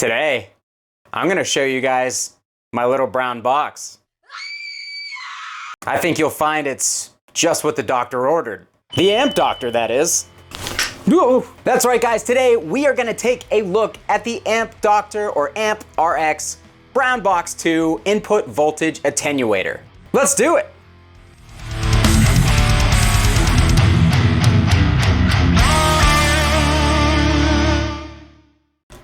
Today, I'm gonna show you guys my little brown box. I think you'll find it's just what the doctor ordered. The amp doctor, that is. Whoa. That's right, guys. Today, we are gonna take a look at the Amp Doctor or Amp RX Brown Box 2 input voltage attenuator. Let's do it.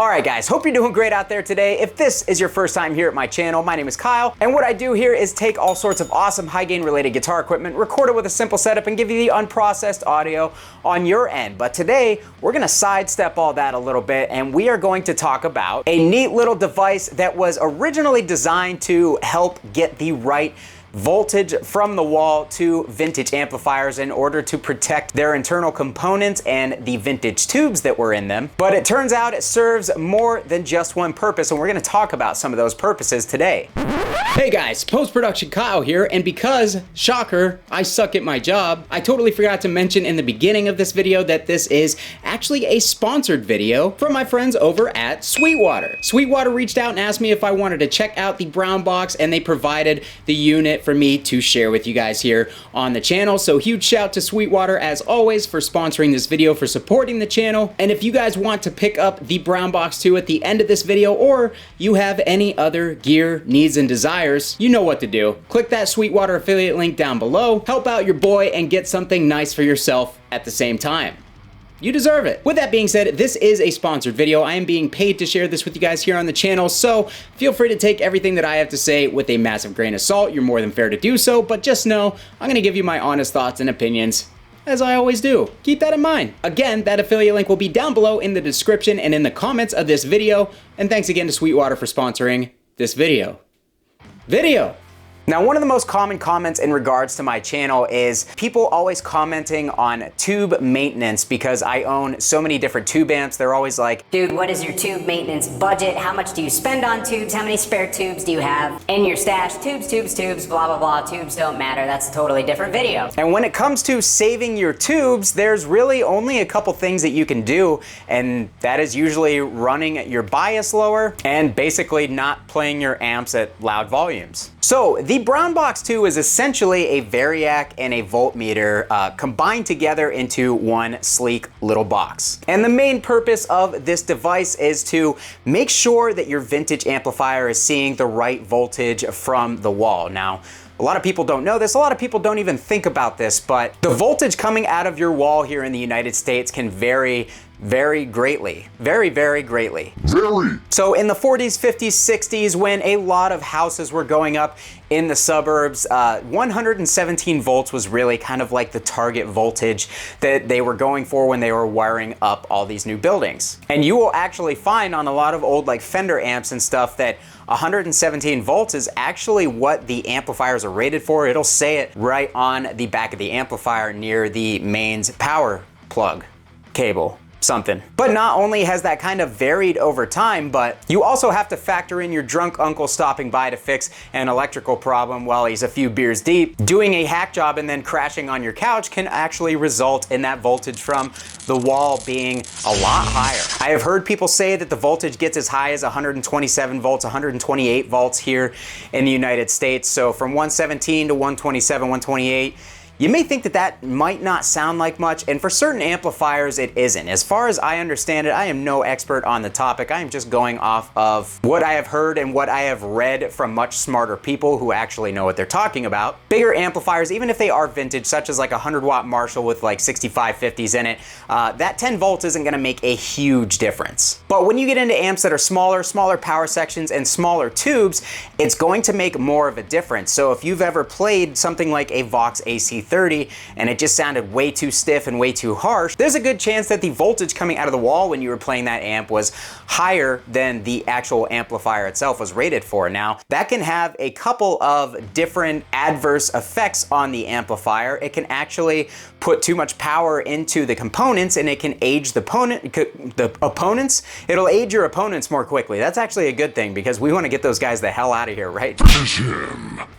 Alright guys, hope you're doing great out there today. If this is your first time here at my channel, my name is Kyle, and what I do here is take all sorts of awesome high gain related guitar equipment, record it with a simple setup, and give you the unprocessed audio on your end. But today, we're gonna sidestep all that a little bit, and we are going to talk about a neat little device that was originally designed to help get the right voltage from the wall to vintage amplifiers in order to protect their internal components and the vintage tubes that were in them. But it turns out it serves more than just one purpose, and we're gonna talk about some of those purposes today. Hey guys, post-production Kyle here, and because, shocker, I suck at my job, I totally forgot to mention in the beginning of this video that this is actually a sponsored video from my friends over at Sweetwater. Sweetwater reached out and asked me if I wanted to check out the brown box, and they provided the unit for me to share with you guys here on the channel. So huge shout to Sweetwater as always for sponsoring this video, for supporting the channel. And if you guys want to pick up the brown box 2 at the end of this video, or you have any other gear needs and desires, you know what to do. Click that Sweetwater affiliate link down below, help out your boy, and get something nice for yourself at the same time. You deserve it. With that being said, this is a sponsored video. I am being paid to share this with you guys here on the channel, so feel free to take everything that I have to say with a massive grain of salt. You're more than fair to do so, but just know I'm gonna give you my honest thoughts and opinions, as I always do. Keep that in mind. Again, that affiliate link will be down below in the description and in the comments of this video, and thanks again to Sweetwater for sponsoring this video. Now, one of the most common comments in regards to my channel is people always commenting on tube maintenance because I own so many different tube amps. They're always like, dude, what is your tube maintenance budget? How much do you spend on tubes? How many spare tubes do you have in your stash? Tubes, blah, blah, blah. Tubes don't matter. That's a totally different video. And when it comes to saving your tubes, there's really only a couple things that you can do, and that is usually running your bias lower and basically not playing your amps at loud volumes. So the Brown Box 2 is essentially a variac and a voltmeter combined together into one sleek little box. And the main purpose of this device is to make sure that your vintage amplifier is seeing the right voltage from the wall. Now, a lot of people don't know this, a lot of people don't even think about this, but the voltage coming out of your wall here in the United States can vary greatly. Very greatly. So in the 40s, 50s, 60s, when a lot of houses were going up in the suburbs, 117 volts was really kind of like the target voltage that they were going for when they were wiring up all these new buildings. And you will actually find on a lot of old like Fender amps and stuff that 117 volts is actually what the amplifiers are rated for. It'll say it right on the back of the amplifier near the mains power plug cable. Something. But not only has that kind of varied over time, but you also have to factor in your drunk uncle stopping by to fix an electrical problem while he's a few beers deep. Doing a hack job and then crashing on your couch can actually result in that voltage from the wall being a lot higher. I have heard people say that the voltage gets as high as 127 volts, 128 volts here in the United States. So from 117 to 127, 128, you may think that that might not sound like much, and for certain amplifiers it isn't. As far as I understand it, I am no expert on the topic. I am just going off of what I have heard and what I have read from much smarter people who actually know what they're talking about. Bigger amplifiers, even if they are vintage, such as like a 100-watt Marshall with like 6550s in it, that 10 volts isn't gonna make a huge difference. But when you get into amps that are smaller power sections and smaller tubes, it's going to make more of a difference. So if you've ever played something like a Vox AC 30 and it just sounded way too stiff and way too harsh, there's a good chance that the voltage coming out of the wall when you were playing that amp was higher than the actual amplifier itself was rated for. Now, that can have a couple of different adverse effects on the amplifier. It can actually put too much power into the components, and it can age the opponents. It'll age your opponents more quickly. That's actually a good thing because we want to get those guys the hell out of here, right?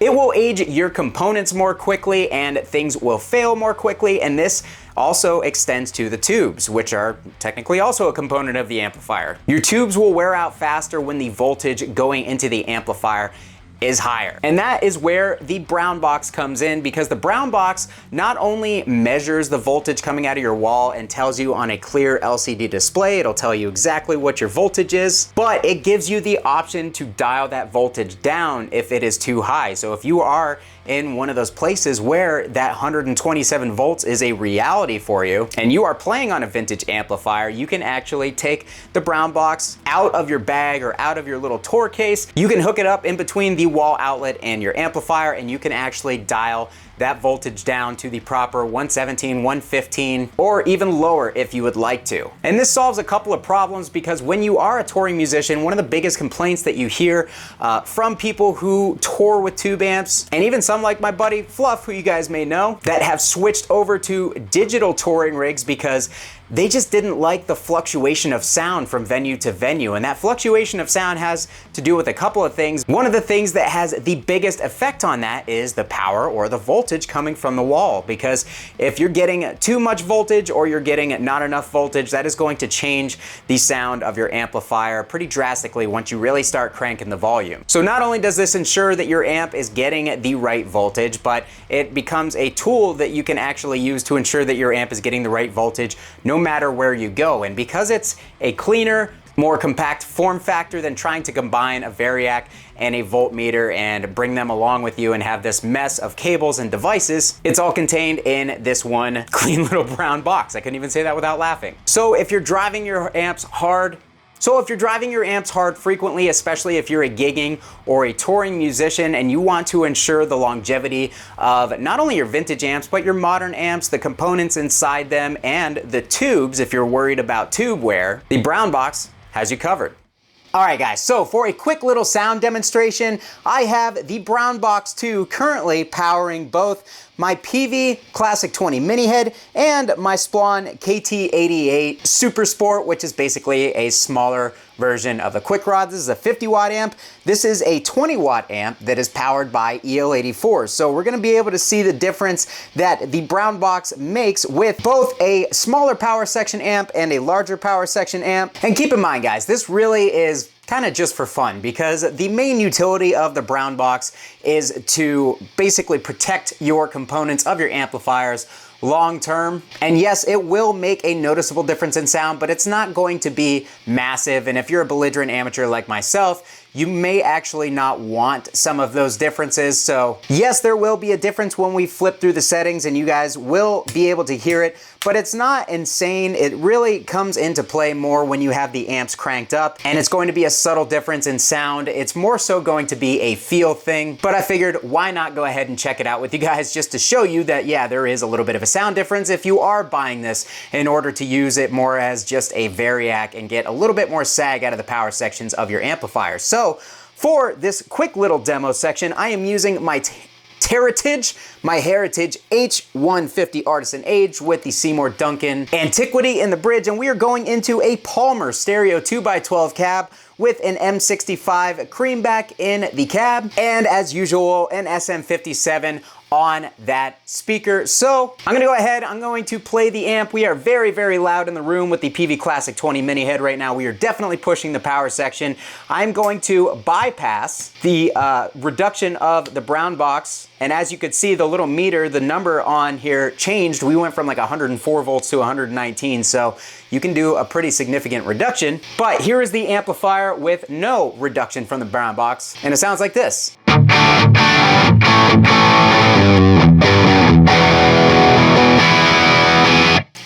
It will age your components more quickly, and things will fail more quickly, and this also extends to the tubes, which are technically also a component of the amplifier. Your tubes will wear out faster when the voltage going into the amplifier is higher. And that is where the brown box comes in, because the brown box not only measures the voltage coming out of your wall and tells you on a clear LCD display, it'll tell you exactly what your voltage is, but it gives you the option to dial that voltage down if it is too high. So if you are in one of those places where that 127 volts is a reality for you and you are playing on a vintage amplifier, you can actually take the brown box out of your bag or out of your little tour case. You can hook it up in between the wall outlet and your amplifier, and you can actually dial that voltage down to the proper 117, 115, or even lower if you would like to. And this solves a couple of problems, because when you are a touring musician, one of the biggest complaints that you hear from people who tour with tube amps, and even some like my buddy Fluff, who you guys may know, that have switched over to digital touring rigs because they just didn't like the fluctuation of sound from venue to venue. And that fluctuation of sound has to do with a couple of things. One of the things that has the biggest effect on that is the power or the voltage coming from the wall. Because if you're getting too much voltage or you're getting not enough voltage, that is going to change the sound of your amplifier pretty drastically once you really start cranking the volume. So not only does this ensure that your amp is getting the right voltage, but it becomes a tool that you can actually use to ensure that your amp is getting the right voltage no matter where you go. And because it's a cleaner, more compact form factor than trying to combine a variac and a voltmeter and bring them along with you and have this mess of cables and devices, it's all contained in this one clean little brown box. I couldn't even say that without laughing. So if you're driving your amps hard frequently, especially if you're a gigging or a touring musician and you want to ensure the longevity of not only your vintage amps, but your modern amps, the components inside them, and the tubes, if you're worried about tube wear, the brown box has you covered. All right, guys, so for a quick little sound demonstration, I have the Brown Box 2 currently powering both my PV Classic 20 Mini Head and my Splon KT88 Super Sport, which is basically a smaller version of the Quick Rod. This is a 50 watt amp. This is a 20 watt amp that is powered by EL84. So we're gonna be able to see the difference that the Brown Box makes with both a smaller power section amp and a larger power section amp. And keep in mind, guys, this really is kind of just for fun, because the main utility of the Brown Box is to basically protect your components of your amplifiers long term. And yes, it will make a noticeable difference in sound, but it's not going to be massive. And if you're a belligerent amateur like myself, you may actually not want some of those differences. So yes, there will be a difference when we flip through the settings and you guys will be able to hear it, but it's not insane. It really comes into play more when you have the amps cranked up, and it's going to be a subtle difference in sound. It's more so going to be a feel thing, but I figured why not go ahead and check it out with you guys just to show you that, yeah, there is a little bit of a sound difference if you are buying this in order to use it more as just a variac and get a little bit more sag out of the power sections of your amplifier. So for this quick little demo section, I am using my Heritage H150 Artisan Age with the Seymour Duncan Antiquity in the bridge, and we are going into a Palmer stereo 2x12 cab with an M65 creamback in the cab, and as usual, an SM57 on that speaker. So I'm gonna go ahead, I'm going to play the amp. We are very, very loud in the room with the PV Classic 20 Mini Head right now. We are definitely pushing the power section. I'm going to bypass the reduction of the Brown Box. And as you could see, the little meter, the number on here changed. We went from like 104 volts to 119. So you can do a pretty significant reduction. But here is the amplifier with no reduction from the Brown Box. And it sounds like this.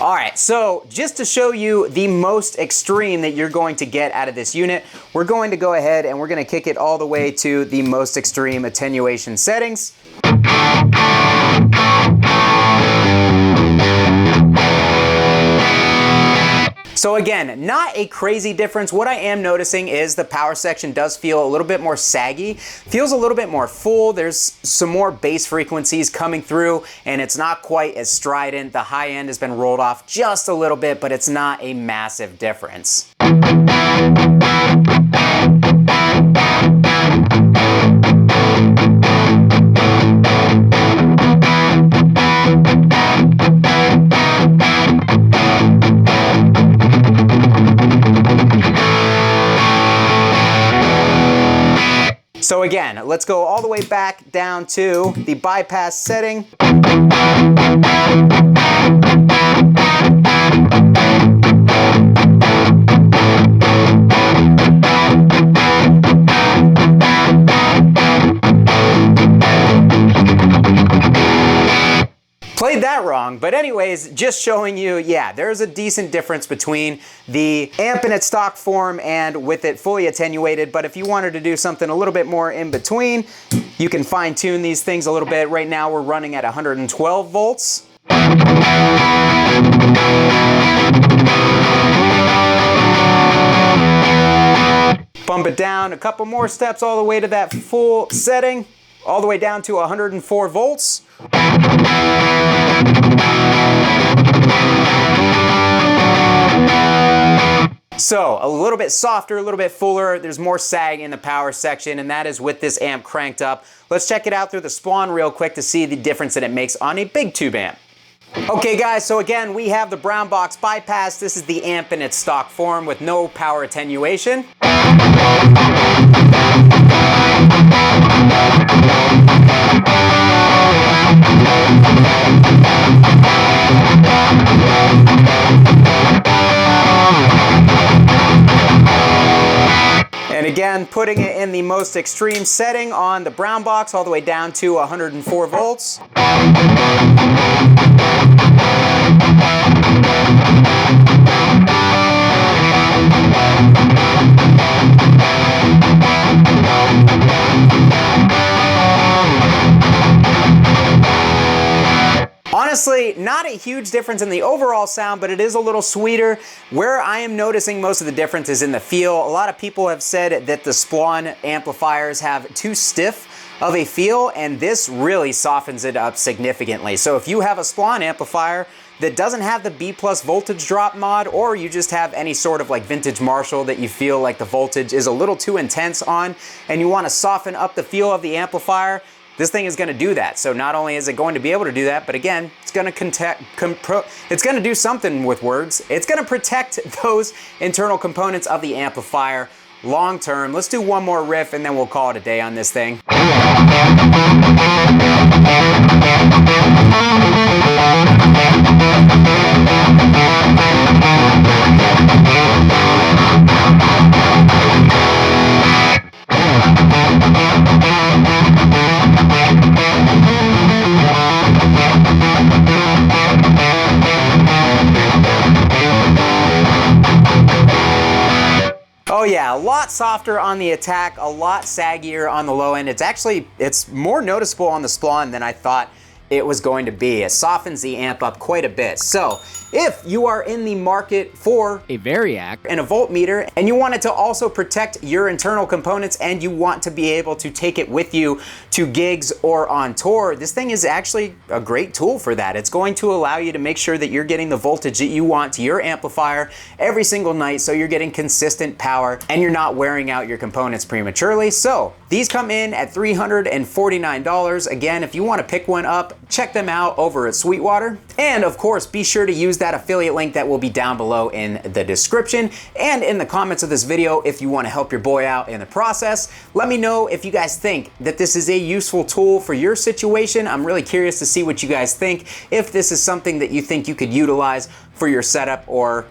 All right, so just to show you the most extreme that you're going to get out of this unit, we're going to go ahead and we're going to kick it all the way to the most extreme attenuation settings. So again, not a crazy difference. What I am noticing is the power section does feel a little bit more saggy, feels a little bit more full. There's some more bass frequencies coming through, and it's not quite as strident. The high end has been rolled off just a little bit, but it's not a massive difference. So again, let's go all the way back down to the bypass setting. Played that wrong, but anyways, just showing you, yeah, there's a decent difference between the amp in its stock form and with it fully attenuated, but if you wanted to do something a little bit more in between, you can fine tune these things a little bit. Right now we're running at 112 volts. Bump it down a couple more steps all the way to that full setting, all the way down to 104 volts. So a little bit softer, a little bit fuller, there's more sag in the power section, and that is with this amp cranked up. Let's check it out through the Spawn real quick to see the difference that it makes on a big tube amp. Okay guys, so again, we have the brown box bypass. This is the amp in its stock form with no power attenuation. And again, putting it in the most extreme setting on the brown box all the way down to 104 volts. Honestly, not a huge difference in the overall sound, but it is a little sweeter. Where I am noticing most of the difference is in the feel. A lot of people have said that the Spawn amplifiers have too stiff of a feel, and this really softens it up significantly. So if you have a Spawn amplifier that doesn't have the B+ voltage drop mod, or you just have any sort of like vintage Marshall that you feel like the voltage is a little too intense on, and you want to soften up the feel of the amplifier, this thing is going to do that. So not only is it going to be able to do that, but again, it's going to do something with words. It's going to protect those internal components of the amplifier long term. Let's do one more riff and then we'll call it a day on this thing. Oh yeah, a lot softer on the attack, a lot saggier on the low end. It's more noticeable on the Spawn than I thought it was going to be. It softens the amp up quite a bit. So if you are in the market for a Variac and a voltmeter, and you want it to also protect your internal components, and you want to be able to take it with you to gigs or on tour, this thing is actually a great tool for that. It's going to allow you to make sure that you're getting the voltage that you want to your amplifier every single night, so you're getting consistent power and you're not wearing out your components prematurely. So these come in at $349. Again, if you want to pick one up, check them out over at Sweetwater. And of course, be sure to use that affiliate link that will be down below in the description and in the comments of this video if you want to help your boy out in the process. Let me know if you guys think that this is a useful tool for your situation. I'm really curious to see what you guys think, if this is something that you think you could utilize for your setup or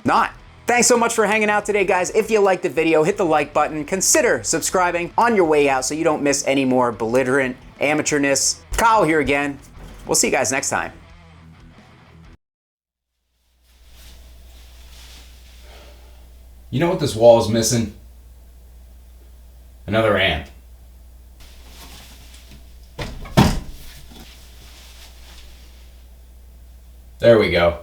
not. Thanks so much for hanging out today, guys. If you liked the video, hit the like button. Consider subscribing on your way out so you don't miss any more belligerent amateurness. Kyle here again. We'll see you guys next time. You know what this wall is missing? Another amp. There we go.